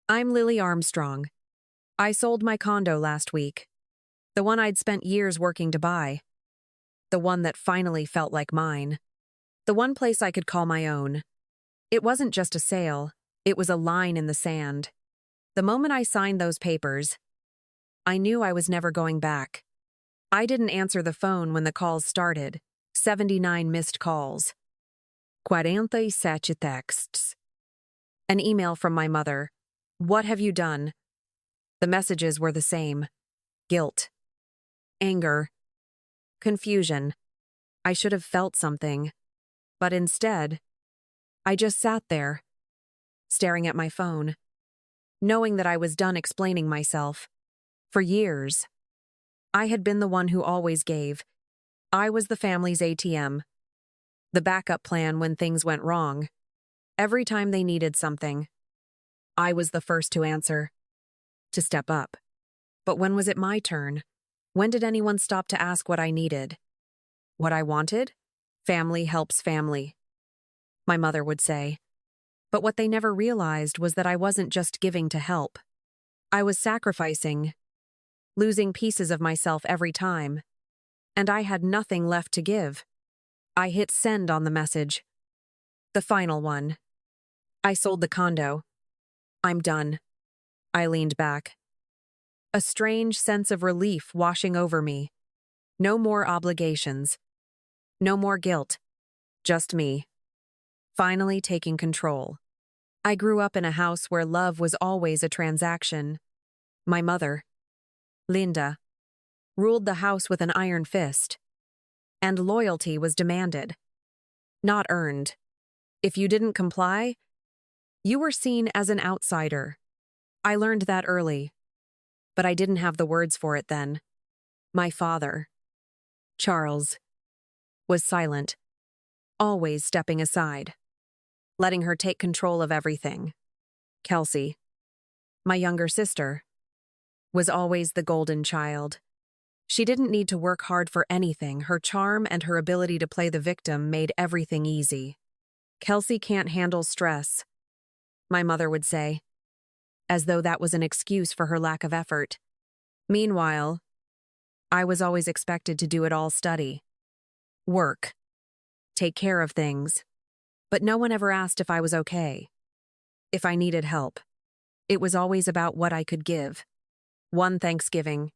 I'm Lily Armstrong. I sold my condo last week. The one I'd spent years working to buy. The one that finally felt like mine. The one place I could call my own. It wasn't just a sale, it was a line in the sand. The moment I signed those papers, I knew I was never going back. I didn't answer the phone when the calls started. 79 missed calls. 47 texts. An email from my mother. What have you done? The messages were the same. Guilt. Anger. Confusion. I should have felt something. But instead, I just sat there, staring at my phone, knowing that I was done explaining myself. For years, I had been the one who always gave. I was the family's ATM. The backup plan when things went wrong. Every time they needed something, I was the first to answer, to step up. But when was it my turn? When did anyone stop to ask what I needed? What I wanted? Family helps family, my mother would say. But what they never realized was that I wasn't just giving to help. I was sacrificing, losing pieces of myself every time. And I had nothing left to give. I hit send on the message. The final one. I sold the condo. I'm done. I leaned back. A strange sense of relief washing over me. No more obligations. No more guilt. Just me. Finally taking control. I grew up in a house where love was always a transaction. My mother, Linda, ruled the house with an iron fist. And loyalty was demanded. Not earned. If you didn't comply, you were seen as an outsider. I learned that early. But I didn't have the words for it then. My father, Charles, was silent, always stepping aside, letting her take control of everything. Kelsey, my younger sister, was always the golden child. She didn't need to work hard for anything. Her charm and her ability to play the victim made everything easy. Kelsey can't handle stress, my mother would say, as though that was an excuse for her lack of effort. Meanwhile, I was always expected to do it all: study, work, take care of things. But no one ever asked if I was okay, if I needed help. It was always about what I could give. One Thanksgiving,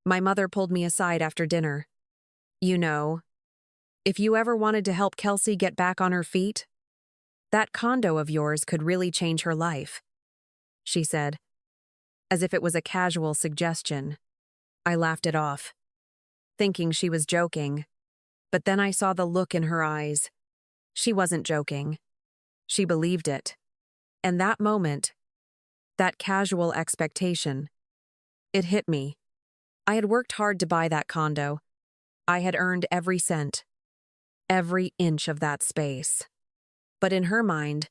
my mother pulled me aside after dinner. You know, if you ever wanted to help Kelsey get back on her feet, that condo of yours could really change her life, she said, as if it was a casual suggestion. I laughed it off, thinking she was joking. But then I saw the look in her eyes. She wasn't joking. She believed it. And that moment, that casual expectation, it hit me. I had worked hard to buy that condo. I had earned every cent, every inch of that space. But in her mind,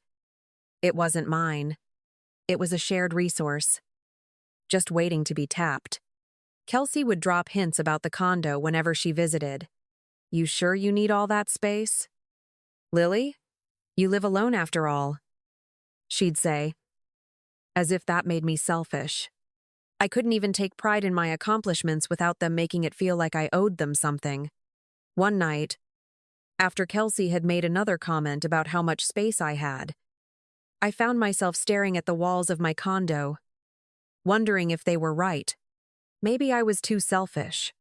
it wasn't mine. It was a shared resource, just waiting to be tapped. Kelsey would drop hints about the condo whenever she visited. You sure you need all that space? Lily, you live alone after all, she'd say, as if that made me selfish. I couldn't even take pride in my accomplishments without them making it feel like I owed them something. One night, after Kelsey had made another comment about how much space I had, I found myself staring at the walls of my condo, wondering if they were right. Maybe I was too selfish.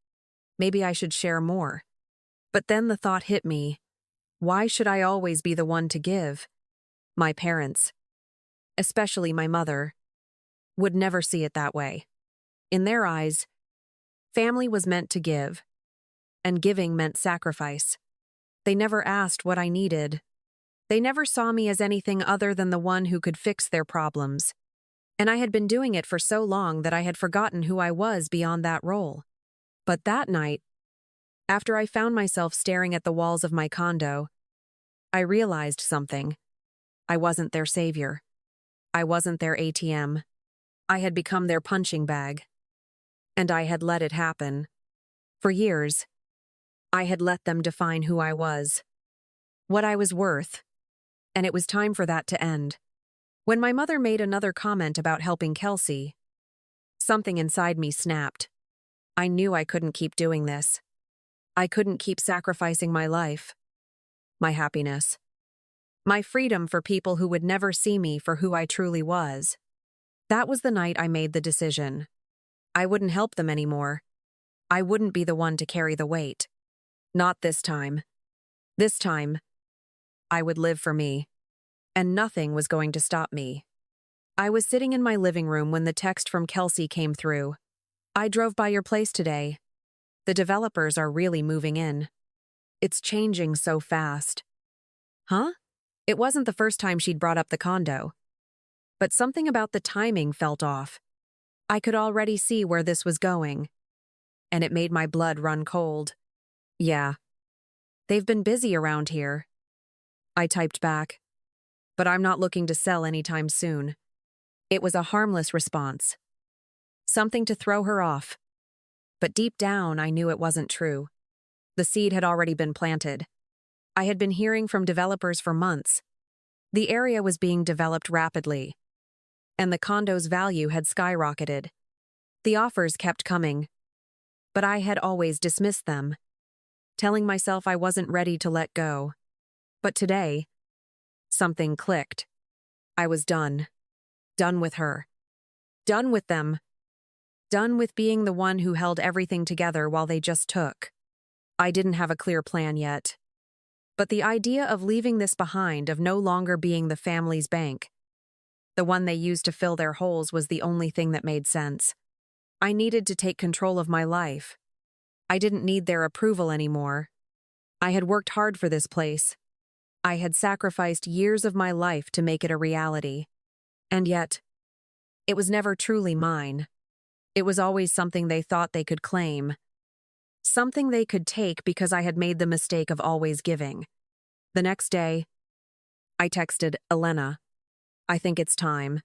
Maybe I should share more. But then the thought hit me, why should I always be the one to give? My parents, especially my mother, would never see it that way. In their eyes, family was meant to give, and giving meant sacrifice. They never asked what I needed. They never saw me as anything other than the one who could fix their problems. And I had been doing it for so long that I had forgotten who I was beyond that role. But that night, after I found myself staring at the walls of my condo, I realized something. I wasn't their savior. I wasn't their ATM. I had become their punching bag. And I had let it happen. For years, I had let them define who I was, what I was worth, and it was time for that to end. When my mother made another comment about helping Kelsey, something inside me snapped. I knew I couldn't keep doing this. I couldn't keep sacrificing my life, my happiness, my freedom for people who would never see me for who I truly was. That was the night I made the decision. I wouldn't help them anymore. I wouldn't be the one to carry the weight. Not this time. This time, I would live for me. And nothing was going to stop me. I was sitting in my living room when the text from Kelsey came through. I drove by your place today. The developers are really moving in. It's changing so fast. Huh? It wasn't the first time she'd brought up the condo. But something about the timing felt off. I could already see where this was going. And it made my blood run cold. Yeah. They've been busy around here. I typed back. But I'm not looking to sell anytime soon. It was a harmless response. Something to throw her off. But deep down, I knew it wasn't true. The seed had already been planted. I had been hearing from developers for months. The area was being developed rapidly. And the condo's value had skyrocketed. The offers kept coming. But I had always dismissed them, telling myself I wasn't ready to let go. But today, something clicked. I was done. Done with her. Done with them. Done with being the one who held everything together while they just took. I didn't have a clear plan yet. But the idea of leaving this behind, of no longer being the family's bank, the one they used to fill their holes, was the only thing that made sense. I needed to take control of my life. I didn't need their approval anymore. I had worked hard for this place. I had sacrificed years of my life to make it a reality. And yet, it was never truly mine. It was always something they thought they could claim. Something they could take because I had made the mistake of always giving. The next day, I texted Elena. I think it's time.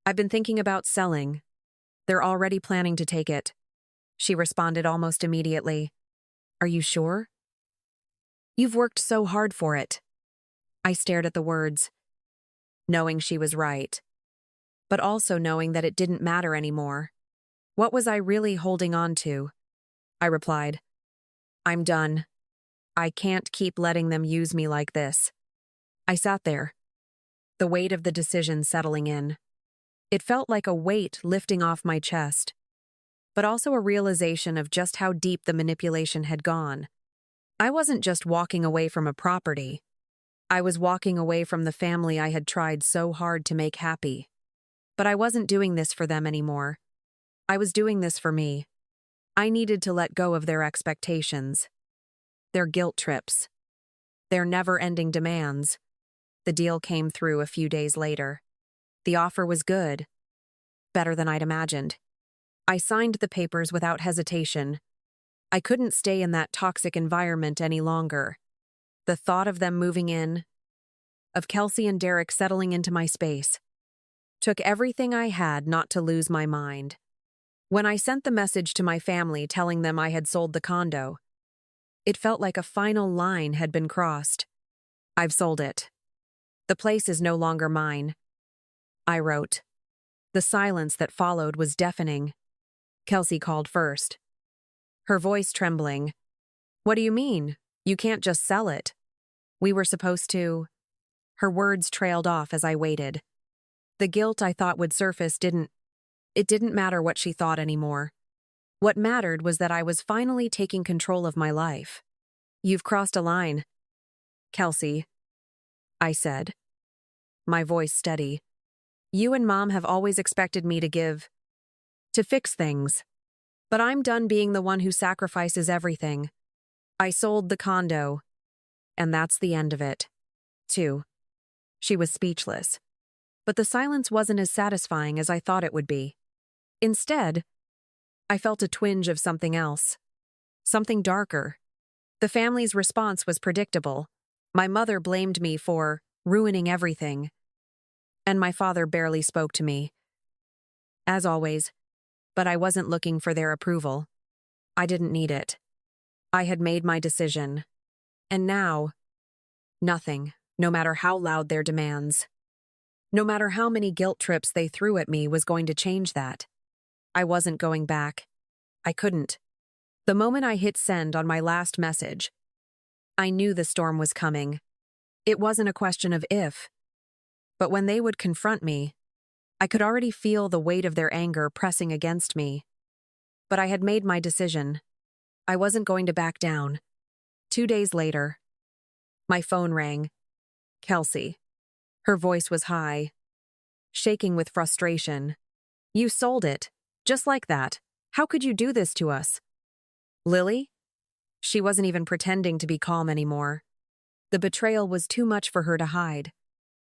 I've been thinking about selling. They're already planning to take it. She responded almost immediately. Are you sure? You've worked so hard for it. I stared at the words, knowing she was right, but also knowing that it didn't matter anymore. What was I really holding on to? I replied, I'm done. I can't keep letting them use me like this. I sat there, the weight of the decision settling in. It felt like a weight lifting off my chest, but also a realization of just how deep the manipulation had gone. I wasn't just walking away from a property. I was walking away from the family I had tried so hard to make happy. But I wasn't doing this for them anymore. I was doing this for me. I needed to let go of their expectations, their guilt trips, their never-ending demands. The deal came through a few days later. The offer was good, better than I'd imagined. I signed the papers without hesitation. I couldn't stay in that toxic environment any longer. The thought of them moving in, of Kelsey and Derek settling into my space, took everything I had not to lose my mind. When I sent the message to my family telling them I had sold the condo, it felt like a final line had been crossed. I've sold it. The place is no longer mine. I wrote. The silence that followed was deafening. Kelsey called first, her voice trembling. What do you mean? You can't just sell it. We were supposed to. Her words trailed off as I waited. The guilt I thought would surface didn't. It didn't matter what she thought anymore. What mattered was that I was finally taking control of my life. You've crossed a line, Kelsey, I said, my voice steady. You and Mom have always expected me to fix things. But I'm done being the one who sacrifices everything. I sold the condo, and that's the end of it. Too. She was speechless. But the silence wasn't as satisfying as I thought it would be. Instead, I felt a twinge of something else. Something darker. The family's response was predictable. My mother blamed me for ruining everything. And my father barely spoke to me. As always, but I wasn't looking for their approval. I didn't need it. I had made my decision. And now, nothing, no matter how loud their demands. No matter how many guilt trips they threw at me was going to change that. I wasn't going back. I couldn't. The moment I hit send on my last message, I knew the storm was coming. It wasn't a question of if, but when they would confront me, I could already feel the weight of their anger pressing against me. But I had made my decision. I wasn't going to back down. 2 days later, my phone rang. Kelsey. Her voice was high, shaking with frustration. "You sold it. Just like that. How could you do this to us?" "Lily?" She wasn't even pretending to be calm anymore. The betrayal was too much for her to hide.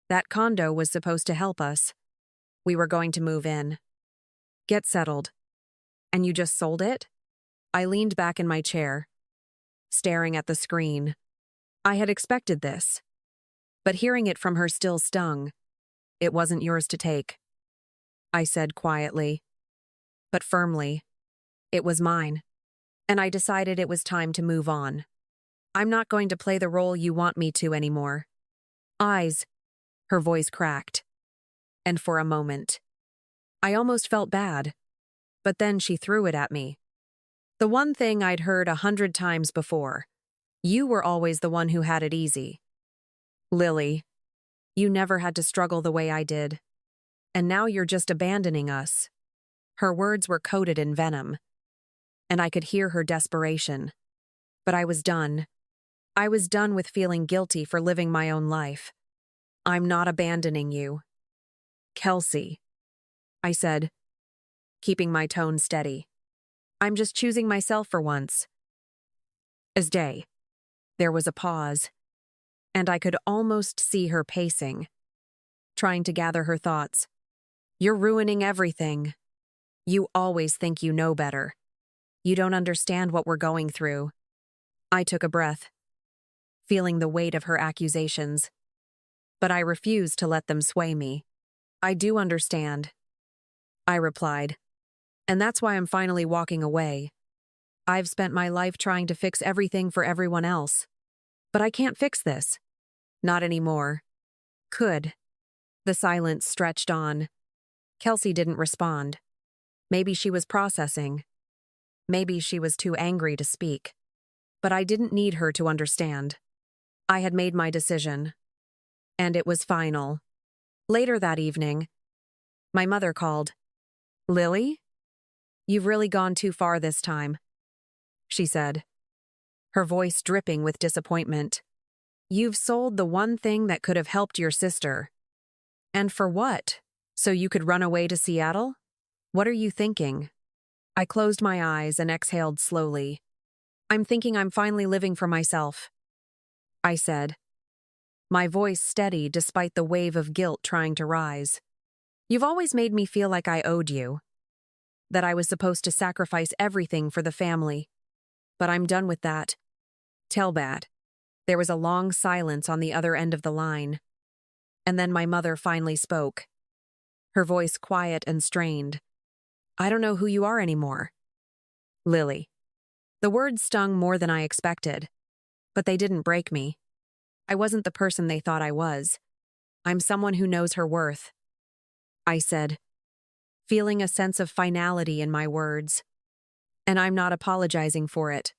That condo was supposed to help us. We were going to move in. Get settled. And you just sold it? I leaned back in my chair, staring at the screen. I had expected this. But hearing it from her still stung. "It wasn't yours to take," I said quietly, but firmly. "It was mine. And I decided it was time to move on. I'm not going to play the role you want me to anymore." "Eyes," her voice cracked. And for a moment, I almost felt bad. But then she threw it at me. The one thing I'd heard 100 times before. "You were always the one who had it easy. Lily, you never had to struggle the way I did. And now you're just abandoning us." Her words were coated in venom, and I could hear her desperation. But I was done. I was done with feeling guilty for living my own life. "I'm not abandoning you." "Kelsey," I said, keeping my tone steady. "I'm just choosing myself for once." As day. There was a pause, and I could almost see her pacing, trying to gather her thoughts. "You're ruining everything. You always think you know better. You don't understand what we're going through." I took a breath, feeling the weight of her accusations. But I refused to let them sway me. "I do understand," I replied. "And that's why I'm finally walking away. I've spent my life trying to fix everything for everyone else. But I can't fix this. Not anymore." "Could." The silence stretched on. Kelsey didn't respond. Maybe she was processing. Maybe she was too angry to speak. But I didn't need her to understand. I had made my decision. And it was final. Later that evening, my mother called. "Lily? You've really gone too far this time," she said, her voice dripping with disappointment. "You've sold the one thing that could have helped your sister. And for what? So you could run away to Seattle? What are you thinking?" I closed my eyes and exhaled slowly. "I'm thinking I'm finally living for myself," I said, my voice steady despite the wave of guilt trying to rise. "You've always made me feel like I owed you, that I was supposed to sacrifice everything for the family. But I'm done with that. Tell bad." There was a long silence on the other end of the line. And then my mother finally spoke, her voice quiet and strained. "I don't know who you are anymore." "Lily." The words stung more than I expected, but they didn't break me. I wasn't the person they thought I was. "I'm someone who knows her worth," I said, feeling a sense of finality in my words. "And I'm not apologizing for it."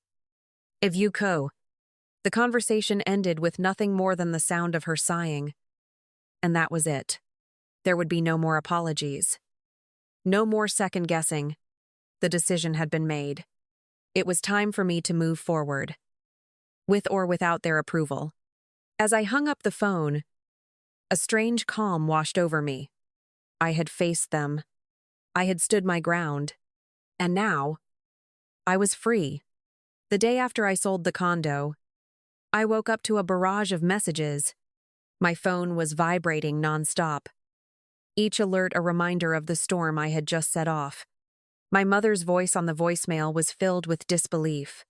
"If you co." The conversation ended with nothing more than the sound of her sighing. And that was it. There would be no more apologies. No more second-guessing. The decision had been made. It was time for me to move forward, with or without their approval. As I hung up the phone, a strange calm washed over me. I had faced them. I had stood my ground. And now, I was free. The day after I sold the condo, I woke up to a barrage of messages. My phone was vibrating nonstop, each alert a reminder of the storm I had just set off. My mother's voice on the voicemail was filled with disbelief.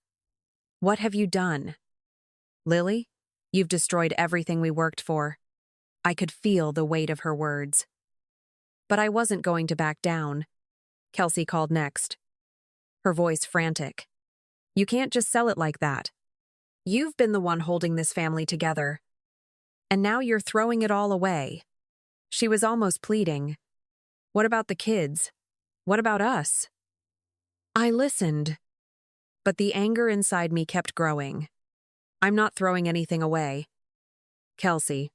"What have you done? Lily, you've destroyed everything we worked for." I could feel the weight of her words. But I wasn't going to back down. Kelsey called next, her voice frantic. "You can't just sell it like that. You've been the one holding this family together. And now you're throwing it all away." She was almost pleading. What about the kids? What about us? I listened, but the anger inside me kept growing. I'm not throwing anything away. Kelsey,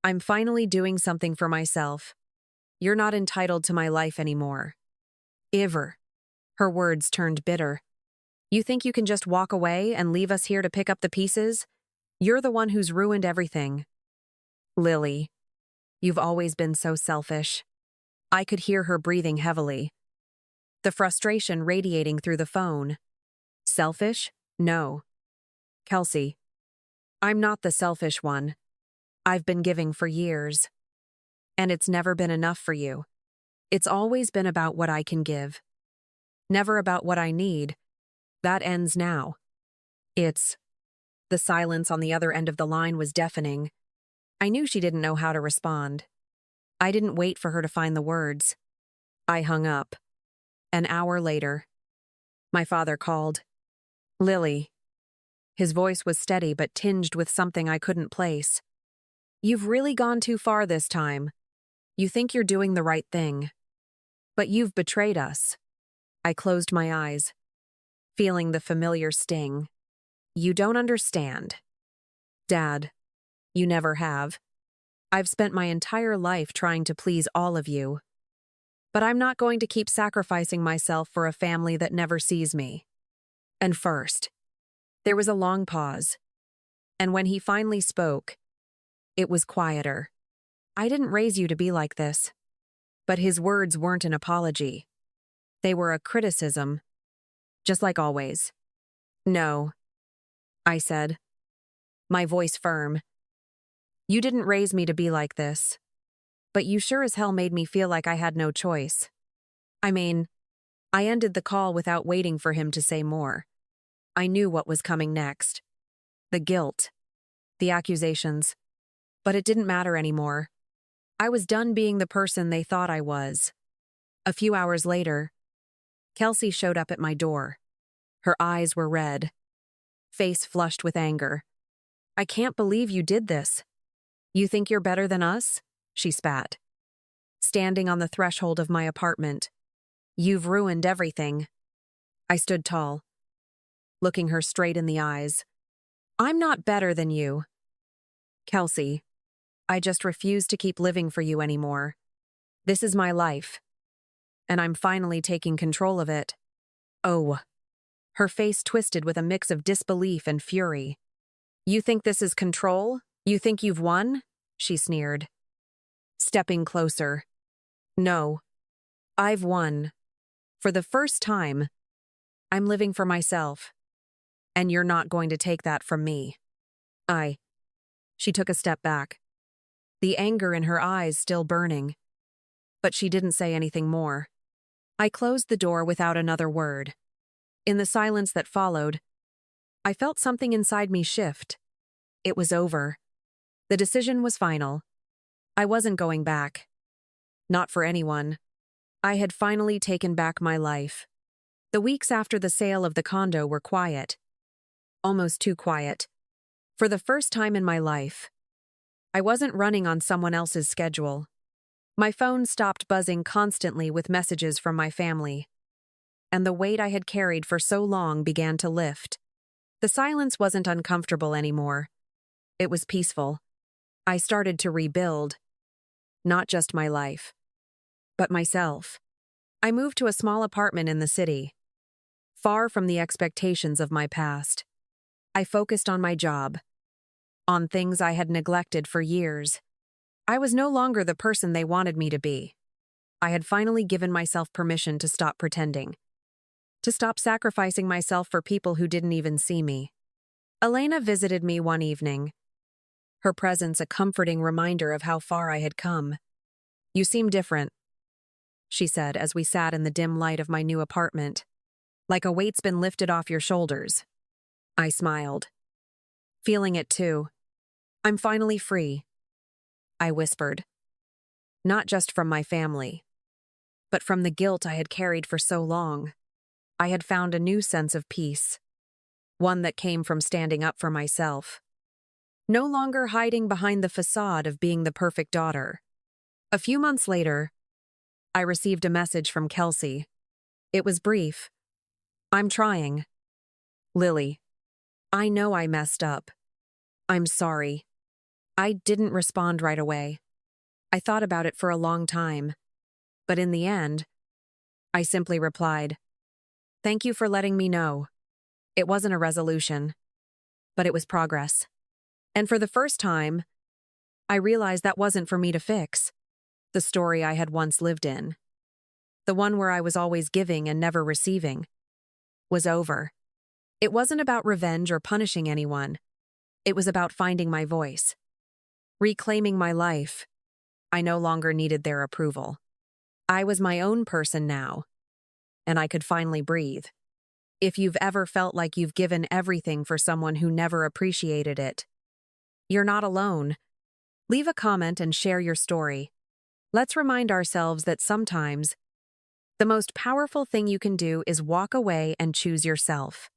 I'm finally doing something for myself. You're not entitled to my life anymore. Ever. Her words turned bitter. You think you can just walk away and leave us here to pick up the pieces? You're the one who's ruined everything. Lily, you've always been so selfish. I could hear her breathing heavily. The frustration radiating through the phone. Selfish? No. Kelsey, I'm not the selfish one. I've been giving for years. And it's never been enough for you. It's always been about what I can give. Never about what I need. That ends now. The silence on the other end of the line was deafening. I knew she didn't know how to respond. I didn't wait for her to find the words. I hung up. An hour later, my father called. Lily. His voice was steady but tinged with something I couldn't place. You've really gone too far this time. You think you're doing the right thing. But you've betrayed us. I closed my eyes, feeling the familiar sting. You don't understand. Dad, you never have. I've spent my entire life trying to please all of you. But I'm not going to keep sacrificing myself for a family that never sees me. And first, there was a long pause. And when he finally spoke, it was quieter. I didn't raise you to be like this. But his words weren't an apology. They were a criticism, just like always. No, I said, my voice firm. You didn't raise me to be like this. But you sure as hell made me feel like I had no choice. I ended the call without waiting for him to say more. I knew what was coming next. The guilt. The accusations. But it didn't matter anymore. I was done being the person they thought I was. A few hours later, Kelsey showed up at my door. Her eyes were red, face flushed with anger. I can't believe you did this. You think you're better than us? She spat. Standing on the threshold of my apartment. You've ruined everything. I stood tall, looking her straight in the eyes. I'm not better than you. Kelsey, I just refuse to keep living for you anymore. This is my life. And I'm finally taking control of it. Oh. Her face twisted with a mix of disbelief and fury. You think this is control? You think you've won? She sneered. Stepping closer. No. I've won. For the first time, I'm living for myself. And you're not going to take that from me. She took a step back, the anger in her eyes still burning. But she didn't say anything more. I closed the door without another word. In the silence that followed, I felt something inside me shift. It was over. The decision was final. I wasn't going back. Not for anyone. I had finally taken back my life. The weeks after the sale of the condo were quiet. Almost too quiet. For the first time in my life, I wasn't running on someone else's schedule. My phone stopped buzzing constantly with messages from my family. And the weight I had carried for so long began to lift. The silence wasn't uncomfortable anymore. It was peaceful. I started to rebuild. Not just my life, but myself. I moved to a small apartment in the city, far from the expectations of my past. I focused on my job, on things I had neglected for years. I was no longer the person they wanted me to be. I had finally given myself permission to stop pretending, to stop sacrificing myself for people who didn't even see me. Elena visited me one evening, her presence a comforting reminder of how far I had come. You seem different, she said as we sat in the dim light of my new apartment. Like a weight's been lifted off your shoulders. I smiled. Feeling it too. I'm finally free, I whispered. Not just from my family, but from the guilt I had carried for so long. I had found a new sense of peace, one that came from standing up for myself. No longer hiding behind the facade of being the perfect daughter. A few months later, I received a message from Kelsey. It was brief. I'm trying. Lily. I know I messed up. I'm sorry. I didn't respond right away. I thought about it for a long time. But in the end, I simply replied, "Thank you for letting me know." It wasn't a resolution, but it was progress. And for the first time, I realized that wasn't for me to fix. The story I had once lived in, the one where I was always giving and never receiving, was over. It wasn't about revenge or punishing anyone. It was about finding my voice, reclaiming my life. I no longer needed their approval. I was my own person now, and I could finally breathe. If you've ever felt like you've given everything for someone who never appreciated it, you're not alone. Leave a comment and share your story. Let's remind ourselves that sometimes the most powerful thing you can do is walk away and choose yourself.